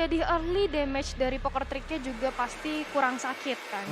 di early damage dari poker tricknya juga pasti kurang sakit kan.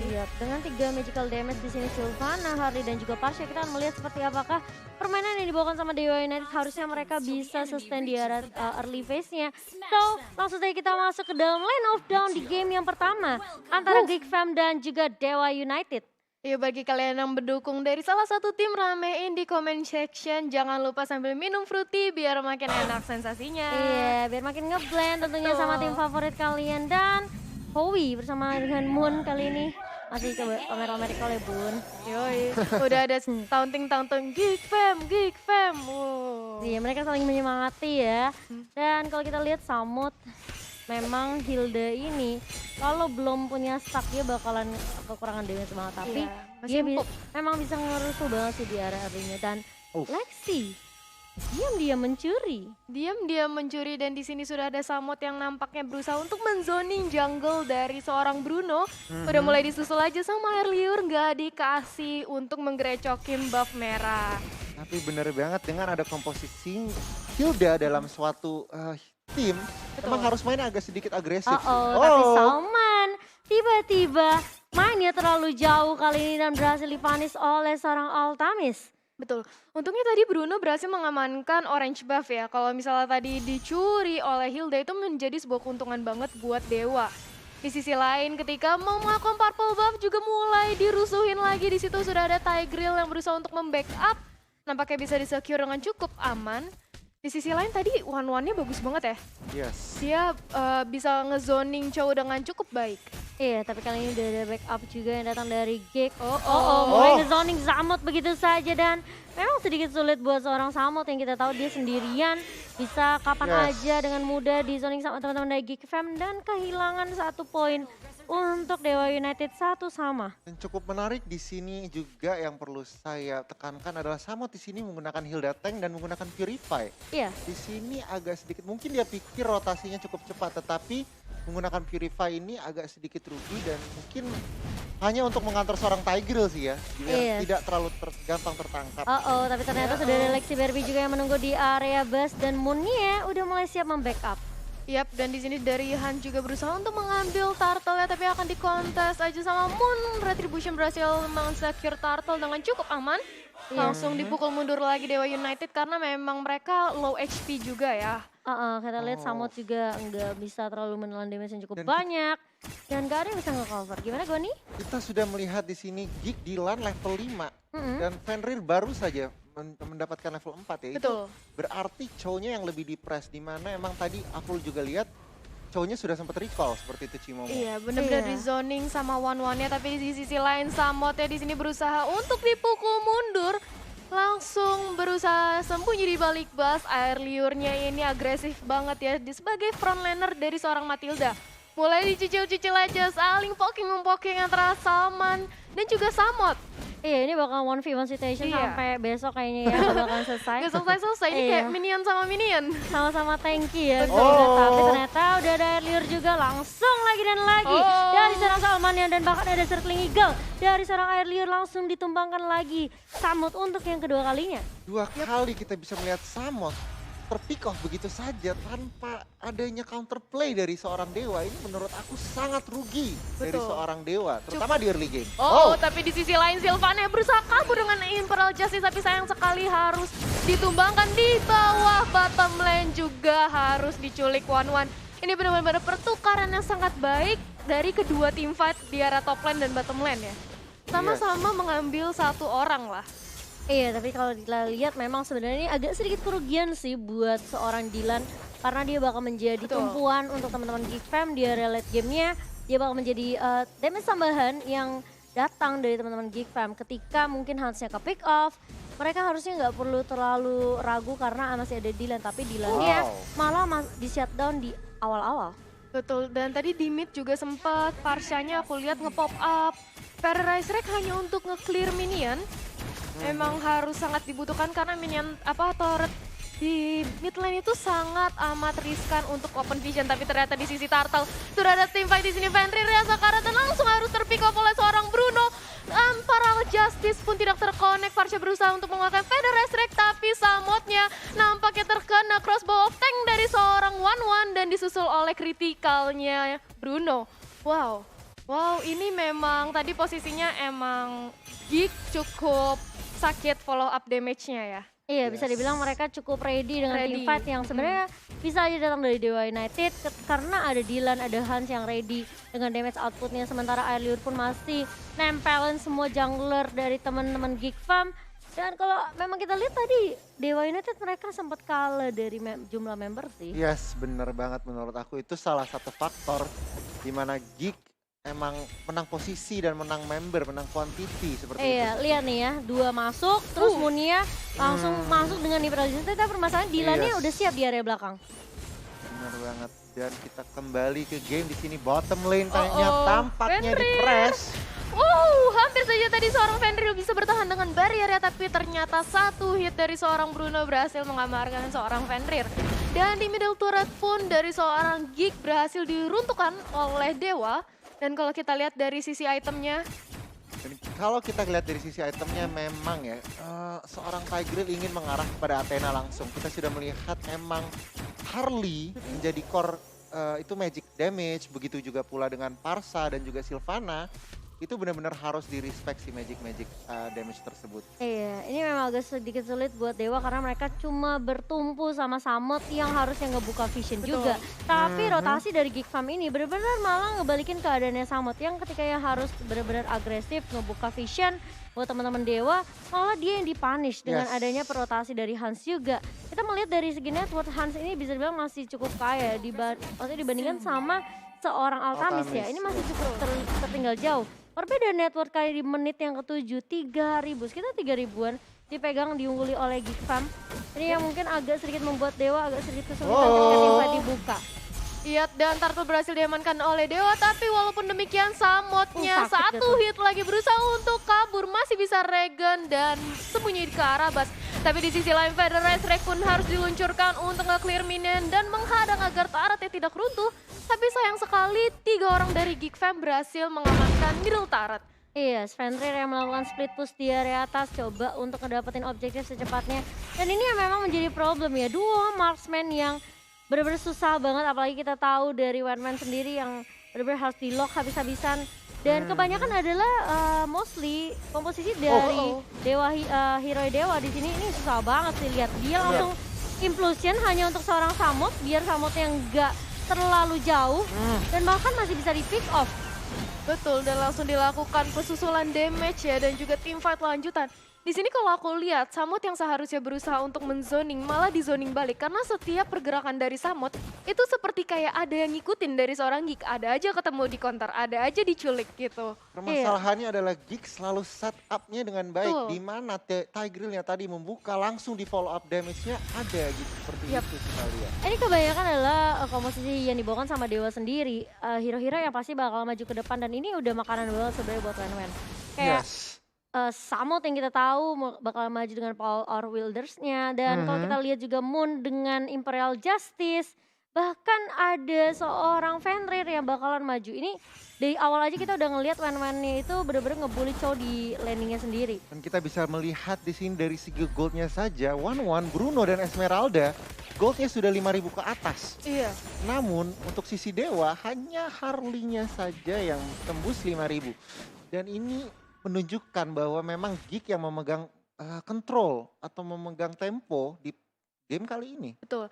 Iya, dengan 3 magical damage di sini Sylvana, Harley dan juga Parsha, kita akan melihat seperti apakah permainan yang dibawakan sama Dewa United. Harusnya mereka bisa sustain di area early phase-nya. So, langsung saja kita masuk ke dalam lane of down di game yang pertama antara Geek Fam dan juga Dewa United. Iya, bagi kalian yang mendukung dari salah satu tim, ramein di comment section. Jangan lupa sambil minum fruity biar makin enak sensasinya. Iya, biar makin ngeblend tentunya sama tim favorit kalian. Dan Howie bersama dengan Moon kali ini masih ke pamer-pamer oleh Bun. Yoi, udah ada taunting-taunting Geek Fam, Geek Fam. Iya, mereka saling menyemangati ya. Dan kalau kita lihat Samut, memang Hilda ini kalau belum punya stack dia bakalan kekurangan damage banget. Tapi dia memang bisa ngerusuh banget sih di area early-nya. Dan Lexi diam-diam mencuri. Diam-diam mencuri dan di sini sudah ada Samot yang nampaknya berusaha untuk menzoning jungle dari seorang Bruno. Udah mulai disusul aja sama air liur, nggak dikasih untuk menggerecokin buff merah. Tapi bener banget dengan ada komposisi Hilda dalam suatu tim, emang harus mainnya agak sedikit agresif. Tapi Salman tiba-tiba mainnya terlalu jauh kali ini dan berhasil dipanis oleh seorang Altamis. Betul, untungnya tadi Bruno berhasil mengamankan orange buff ya. Kalau misalnya tadi dicuri oleh Hilda itu menjadi sebuah keuntungan banget buat Dewa. Di sisi lain ketika mau melakukan purple buff juga mulai dirusuhin lagi. Di situ sudah ada Tigreal yang berusaha untuk membackup. Nampaknya bisa di-secure dengan cukup aman. Di sisi lain tadi one-one-nya bagus banget ya. Yes. Dia bisa ngezoning cowok dengan cukup baik. Iya, tapi kali ini udah ada backup juga yang datang dari Geek. Mulai ngezoning Samut begitu saja dan memang sedikit sulit buat seorang Samut yang kita tahu dia sendirian bisa kapan aja dengan mudah di zoning sama teman-teman dari Geek Fam dan kehilangan 1 poin untuk Dewa United 1 sama. Dan cukup menarik di sini juga yang perlu saya tekankan adalah Samot di sini menggunakan Hilda Tank dan menggunakan Purify. Iya. Di sini agak sedikit mungkin dia pikir rotasinya cukup cepat, tetapi menggunakan Purify ini agak sedikit rugi dan mungkin hanya untuk mengantar seorang Tigreal sih ya, biar tidak terlalu gampang tertangkap. Tapi ternyata sudah ada Lexi Barbie juga yang menunggu di area bus dan Moonnya udah mulai siap membackup. Yap, dan di sini dari Han juga berusaha untuk mengambil turtle ya, tapi akan dikontes aja sama Moon. Retribution berhasil meng-secure turtle dengan cukup aman. Langsung dipukul mundur lagi Dewa United karena memang mereka low HP juga ya. Kita lihat Samut juga nggak bisa terlalu menelan damage yang cukup banyak. Dan gak ada yang bisa nge-cover. Gimana Goni? Kita sudah melihat di sini Geek Dylan level 5 dan Fenrir baru saja mendapatkan level 4 ya. Betul. Itu berarti cowoknya yang lebih di-press, dimana emang tadi aku juga lihat cowoknya sudah sempat recall seperti itu Cimomo. Iya, benar-benar di zoning sama one-one-nya, tapi di sisi lain Samotnya di sini berusaha untuk dipukul mundur. Langsung berusaha sembunyi di balik bus. Air liurnya ini agresif banget ya sebagai frontliner dari seorang Matilda. Mulai dicicil-cicil aja, saling poking-mempoking antara Salman dan juga Samot. Iya, ini bakal 1v1 situation sampai besok kayaknya ya, gak bakalan selesai. Gak selesai-selesai, ini kayak minion sama minion. Sama-sama tanky ya. Tapi ternyata udah ada air liur juga, langsung lagi dan lagi. Dari seorang Salman dan bahkan ada circling eagle. Dari seorang air liur langsung ditumbangkan lagi Samut untuk yang kedua kalinya. 2 kali kita bisa melihat Samot terpick off begitu saja tanpa adanya counterplay dari seorang Dewa. Ini menurut aku sangat rugi dari seorang Dewa, terutama di early game. Tapi di sisi lain Sylvana berusaha kabur dengan Imperial Justice, tapi sayang sekali harus ditumbangkan di bawah bottom lane juga harus diculik one-one. Ini benar-benar pertukaran yang sangat baik dari kedua tim fight di area top lane dan bottom lane ya. Sama-sama mengambil 1 orang lah. Iya, tapi kalau kita lihat memang sebenarnya ini agak sedikit kerugian sih buat seorang Dylan. Karena dia bakal menjadi tumpuan untuk teman-teman Geek Fam di area late game-nya. Dia bakal menjadi damage tambahan yang datang dari teman-teman Geek Fam. Ketika mungkin Hansnya ke pick off, mereka harusnya nggak perlu terlalu ragu karena masih ada Dylan. Tapi Dylan-nya malah di shutdown di awal-awal. Betul, dan tadi di mid juga sempat Parshanya aku lihat nge-pop up. Paradise Rack hanya untuk nge-clear minion. Emang harus sangat dibutuhkan karena minion turret di mid lane itu sangat amat riskan untuk open vision. Tapi ternyata di sisi turtle sudah ada team fight di sini. Fenrir ya sekarang dan langsung harus terpick off oleh seorang Bruno. Para Justice pun tidak terkonek. Farsha berusaha untuk mengeluarkan Feather Restrict tapi Samotnya nampaknya terkena crossbow of tank dari seorang Wanwan dan disusul oleh kritikalnya Bruno. Wow, ini memang tadi posisinya emang Geek cukup sakit follow up damage-nya ya. Iya, bisa dibilang mereka cukup ready dengan teamfight yang sebenarnya bisa aja datang dari Dewa United karena ada Dylan, ada Hans yang ready dengan damage outputnya. Sementara Airliur pun masih nempelin semua jungler dari teman-teman Geek Fam. Dan kalau memang kita lihat tadi Dewa United mereka sempat kalah dari jumlah member sih. Yes, bener banget menurut aku itu salah satu faktor di mana Geek emang menang posisi dan menang member, menang quantity seperti itu. Iya, lihat nih ya, 2 masuk, terus Munia langsung masuk dengan neutralization. Tapi permasalahan Dylan-nya udah siap di area belakang. Bener banget. Dan kita kembali ke game di sini bottom lane kayaknya tampaknya di press. Hampir saja tadi seorang Fenrir bisa bertahan dengan barrier ya, tapi ternyata satu hit dari seorang Bruno berhasil mengamarkan seorang Fenrir. Dan di middle turret pun dari seorang Geek berhasil diruntuhkan oleh Dewa. Dan kalau kita lihat dari sisi itemnya, Dan kalau kita lihat dari sisi itemnya memang ya, seorang Tigreal ingin mengarah kepada Athena langsung. Kita sudah melihat memang Harley menjadi core itu magic damage, begitu juga pula dengan Parsa dan juga Sylvana. Itu benar-benar harus di-respect si magic damage tersebut. Iya, ini memang agak sedikit sulit buat Dewa karena mereka cuma bertumpu sama Samut yang harusnya ngebuka vision juga. Tapi rotasi dari Geek Fam ini benar-benar malah ngebalikin keadaannya Samut yang ketika yang harus benar-benar agresif ngebuka vision buat teman-teman Dewa, malah dia yang dipunish dengan adanya perotasi dari Hans juga. Kita melihat dari segi network Hans ini bisa dibilang masih cukup kaya maksudnya dibandingkan sama seorang Altamis ya. Ini masih cukup tertinggal jauh. Perbedaan network kali di menit yang ke-7, 3.000, sekitar 3.000-an dipegang diungguli oleh Geek Fam. Ini yang mungkin agak sedikit membuat Dewa agak sedikit kesulitan ketika timnya dibuka. Iya, dan Turtle berhasil diamankan oleh Dewa, tapi walaupun demikian Samotnya satu hit lagi berusaha untuk kabur, masih bisa regen dan sembunyi ke arah bas. Tapi di sisi lain Federation Rek pun harus diluncurkan untuk nge-clear minion dan menghadang agar turretnya tidak runtuh. Tapi sayang sekali 3 orang dari Geek Fam berhasil mengamankan middle turret. Iya, Fenrir yang melakukan split push di area atas coba untuk ngedapetin objektif secepatnya. Dan ini yang memang menjadi problem ya, 2 marksman yang benar-benar susah banget, apalagi kita tahu dari One-Man sendiri yang benar-benar harus di-lock habis-habisan. Dan kebanyakan adalah mostly komposisi dari hero Dewa di sini ini susah banget sih lihat. Dia langsung implosion hanya untuk seorang Samut, biar Samutnya nggak terlalu jauh dan bahkan masih bisa di pick off. Betul, dan langsung dilakukan pesusulan damage ya dan juga teamfight lanjutan. Di sini kalau aku lihat Samut yang seharusnya berusaha untuk menzoning malah dizoning balik karena setiap pergerakan dari Samut itu seperti kayak ada yang ngikutin dari seorang Geek, ada aja ketemu di counter, ada aja diculik gitu. Permasalahannya adalah Geek selalu set up-nya dengan baik, di mana Tigreal-nya tadi membuka langsung di follow up damage-nya ada gitu seperti itu kita lihat. Ini kebanyakan adalah komposisi yang dibawakan sama Dewa sendiri, hero-hero yang pasti bakal maju ke depan dan ini udah makanan banget sebenarnya buat Wen-Wen. Kayak Samut yang kita tahu bakal maju dengan Power Wielders-nya dan kalau kita lihat juga Moon dengan Imperial Justice, bahkan ada seorang Fenrir yang bakalan maju. Ini dari awal aja kita udah ngelihat Wen-Wen-nya itu bener-bener ngebully Chow di landingnya sendiri. Dan kita bisa melihat di sini dari segi goldnya saja, One-One, Bruno dan Esmeralda goldnya sudah 5.000 ke atas. Iya. Namun untuk sisi Dewa hanya Harley-nya saja yang tembus 5.000. Dan ini menunjukkan bahwa memang Geek yang memegang control atau memegang tempo di game kali ini. Betul.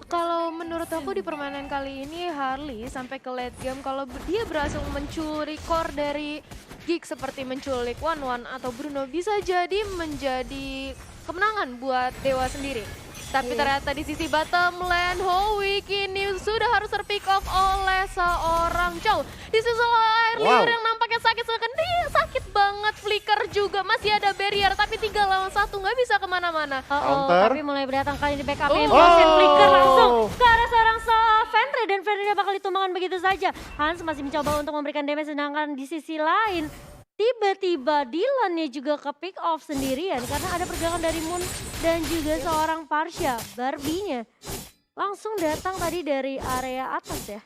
Kalau menurut aku di permainan kali ini Harley sampai ke late game kalau dia berhasil mencuri core dari Geek seperti menculik One-One atau Bruno bisa jadi menjadi kemenangan buat Dewa sendiri. Tapi ternyata di sisi bottom lane Howick ini sudah harus terpick off oleh seorang Chow. Di sisi Airliur yang nampaknya sakit sakit banget, flicker juga masih ada barrier tapi 3 lawan 1 nggak bisa kemana-mana. Tapi mulai berdatang kali di backupin flicker langsung ke arah seorang Fenrir dan Fenrir bakal ditumbangkan begitu saja. Hans masih mencoba untuk memberikan damage sedangkan di sisi lain tiba-tiba Dylan-nya juga ke pick off sendirian karena ada pergerakan dari Moon dan juga seorang Parsha, Barbie-nya. Langsung datang tadi dari area atas ya.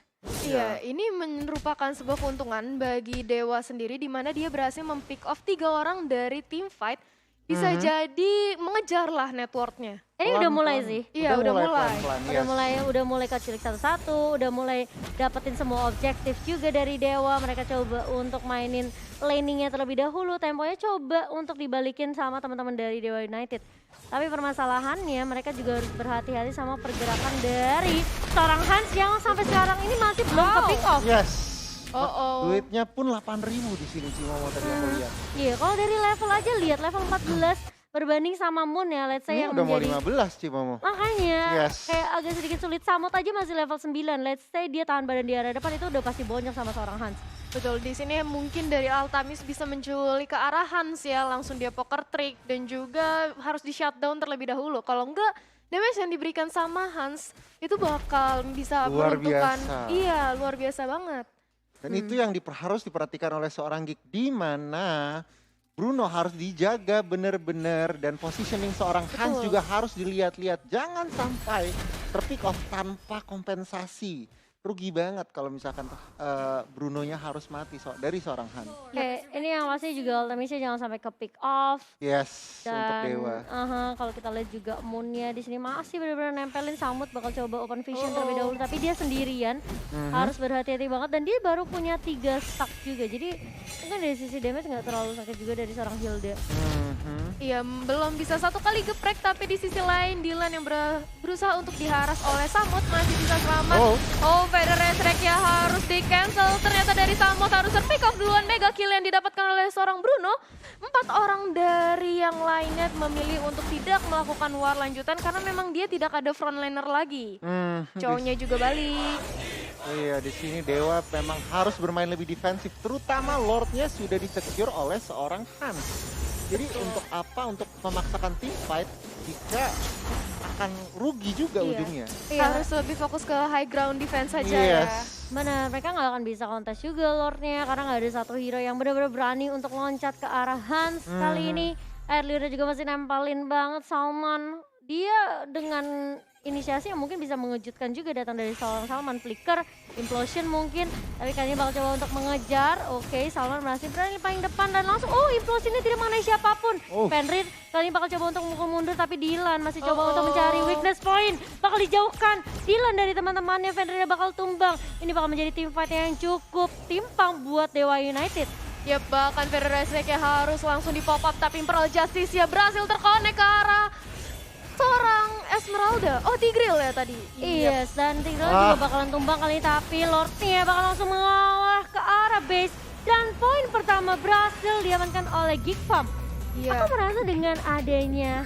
Iya, ini merupakan sebuah keuntungan bagi Dewa sendiri di mana dia berhasil mempick off 3 orang dari tim fight Bisa jadi mengejar lah networknya. Ini udah mulai Pelan-pelan. sih. Iya, udah mulai. pelan-pelan, Udah mulai kecilik satu-satu, udah mulai dapetin semua objektif juga dari Dewa. Mereka coba untuk mainin laningnya terlebih dahulu, temponya coba untuk dibalikin sama teman-teman dari Dewa United. Tapi permasalahannya mereka juga harus berhati-hati sama pergerakan dari seorang Hans yang sampai sekarang ini masih belum ke pick off. Yes. Oh. Duitnya pun 8.000 di sini Cimomo tadi aku lihat. Iya, kalau dari level aja lihat level 14 berbanding sama Moon ya, let's say Ini yang udah mau menjadi 15 Cimomo. makanya Yes. kayak agak sedikit sulit. Samot aja masih level 9. Let's say dia tahan badan di area depan itu udah pasti bonyok sama seorang Hans. Betul, di sini mungkin dari Altamis bisa menculik ke arah Hans ya, langsung dia poker trick dan juga harus di shutdown terlebih dahulu. Kalau enggak, damage yang diberikan sama Hans itu bakal bisa Luar meruntuhkan. biasa. Iya, luar biasa banget. Dan itu yang harus diperhatikan oleh seorang geek, di mana Bruno harus dijaga benar-benar dan positioning seorang Hans Betul. juga harus dilihat-lihat. Jangan sampai terpick off tanpa kompensasi. Rugi banget kalau misalkan Brunonya harus mati dari seorang Hans. Kayak ini yang pasti juga Ultimisnya jangan sampai ke pick off. Yes, untuk Dan Dewa. kalau kita lihat juga Moonnya di sini masih benar-benar nempelin. Samut bakal coba open vision terlebih dahulu, tapi dia sendirian. Harus berhati-hati banget dan dia baru punya 3 stack juga. Jadi mungkin dari sisi damage nggak terlalu sakit juga dari seorang Hilda. Iya, belum bisa satu kali geprek, tapi di sisi lain Dylan yang berusaha untuk diharas oleh Samut masih bisa selamat. Oh, Feather Resurrect ya harus di-cancel. Ternyata dari Samut harus terpick off duluan. Mega kill yang didapatkan oleh seorang Bruno. 4 orang dari yang lainnya memilih untuk tidak melakukan war lanjutan karena memang dia tidak ada frontliner lagi. Cowoknya juga balik. Iya, di sini Dewa memang harus bermain lebih defensif, terutama Lordnya sudah disecure oleh seorang Hans. Jadi untuk apa? Untuk memaksakan team fight jika akan rugi juga ujungnya. Harus lebih fokus ke high ground defense saja ya. Benar, mereka nggak akan bisa kontes juga Lordnya karena nggak ada satu hero yang benar-benar berani untuk loncat ke arah Hans kali ini. Airlira juga masih nempelin banget Salman. Dia dengan inisiasi yang mungkin bisa mengejutkan juga datang dari seorang Salman. Flicker, Implosion mungkin, tapi kali ini bakal coba untuk mengejar. Oke, Salman masih berani paling depan dan langsung, Implosionnya tidak mengenai siapapun. Fenrir kali ini bakal coba untuk mukul mundur, tapi Dylan masih coba untuk mencari weakness point. Bakal dijauhkan Dylan dari teman-temannya, Fenrir bakal tumbang. Ini bakal menjadi team fight yang cukup timpang buat Dewa United. Ya bahkan Feather Resurrect harus langsung di pop up, tapi Imperial Justice ya berhasil terkonek ke arah seorang Esmeralda. Oh, Tigreal ya tadi. Yes, dan Tigreal juga bakalan tumbang kali ini, tapi Lordnya bakal langsung mengalah ke arah base. Dan poin pertama berhasil diamankan oleh Geek Farm. Aku merasa dengan adanya